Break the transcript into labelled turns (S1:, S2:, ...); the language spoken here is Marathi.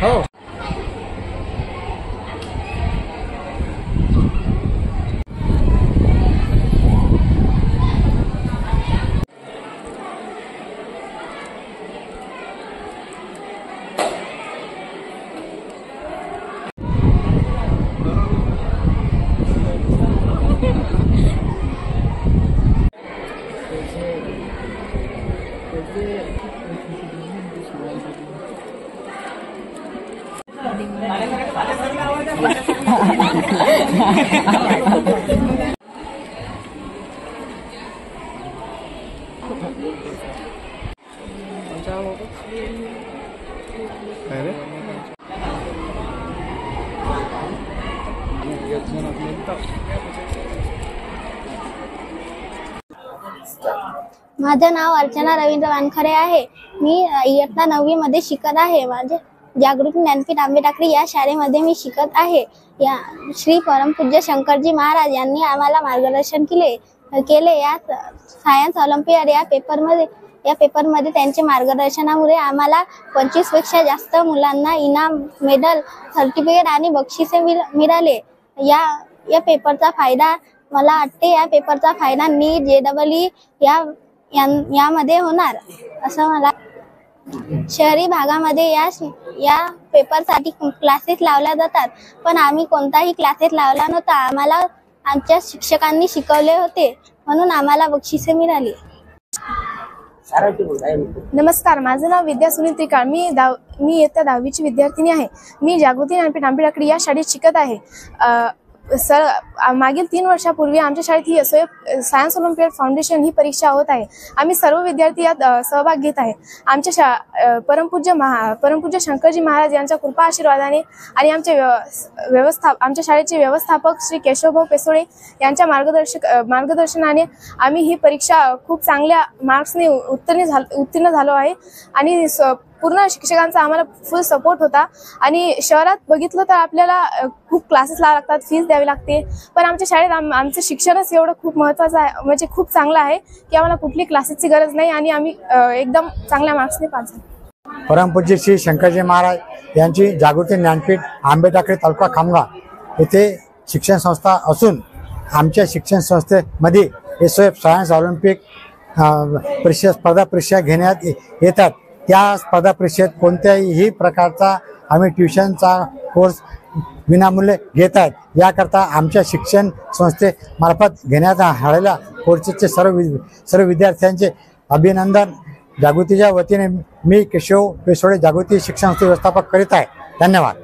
S1: हो
S2: माझे नाव अर्चना रवींद्र वानखरे आहे। मी इयत्ता 9वी मध्ये शिकत आहे। माझे जागृती ज्ञानपीठ आंबेटाकरी या शाळेमध्ये मी शिकत आहे। या श्री परमपूज्य शंकरजी महाराज यांनी आम्हाला मार्गदर्शन केले। या सायन्स ऑलिम्पियाड या पेपरमध्ये त्यांच्या मार्गदर्शनामुळे आम्हाला 25 पेक्षा जास्त मुलांना इनाम, मेडल, सर्टिफिकेट आणि बक्षिसे मिळाले। या पेपरचा फायदा मला वाटते या पेपरचा फायदा नीट, JEE यामध्ये होणार असं मला। शहरी भागामध्ये या पेपरसाठी क्लासेस लावल्या जातात, पण आम्ही कोणताही क्लासेस लावला नव्हता। आम्हाला आमच्या शिक्षकांनी शिकवले होते, म्हणून आम्हाला बक्षिसे मिळाली।
S3: नमस्कार, माझं नाव विद्या सुनील त्रिकाळ। मी इयत्ता 10वीची विद्यार्थिनी आहे। मी जागृती ज्ञानपीठ आंबेटाकरी या शाळेत शिकत आहे। मागील 3 वर्षापूर्वी आमच्या शाळेत ही सायन्स ऑलिम्पियाड फाउंडेशन ही परीक्षा होत आहे। आम्ही सर्व विद्यार्थी यात सहभाग घेत आहे। आमच्या परमपूज्य शंकरजी महाराज यांच्या कृपा आशीर्वादाने आणि आमच्या शाळेचे व्यवस्थापक श्री केशवभाऊ पेसोळे यांच्या मार्गदर्शनाने आम्ही ही परीक्षा खूप चांगल्या मार्क्सने उत्तीर्ण झालो आहे। आणि पूर्ण शिक्षकांचा आम्हाला फुल सपोर्ट होता। आणि शहरात बघितलं तर आपल्याला खूप क्लासेस लावावे लागतात, फीस द्यावी लागते, पण आमच्या शाळेत आमचं शिक्षणच एवढं खूप महत्त्वाचं आहे, म्हणजे खूप चांगलं आहे की आम्हाला कुठली क्लासेसची गरज नाही आणि आम्ही एकदम चांगल्या मार्क्सने पास झालो।
S1: परमपूज्य श्री शंकरजी महाराज यांची जागृती ज्ञानपीठ आंबेटाकरी तालुका खामगाव येथे शिक्षण संस्था असून आमच्या शिक्षण संस्थेमध्ये SOF सायन्स ऑलिम्पिक स्पर्धा परीक्षा घेण्यात येतात। त्या स्पर्धा परीक्षेत कोणत्याही प्रकारचा आम्ही ट्युशनचा कोर्स विनामूल्य घेतात। याकरता आमच्या शिक्षण संस्थेमार्फत घेण्यात आलेल्या कोर्सचे सर्व विद्यार्थ्यांचे अभिनंदन जागृतीच्या वतीने मी केशव पेसोळे जागृती शिक्षण संस्थे व्यवस्थापक करीत आहे। धन्यवाद।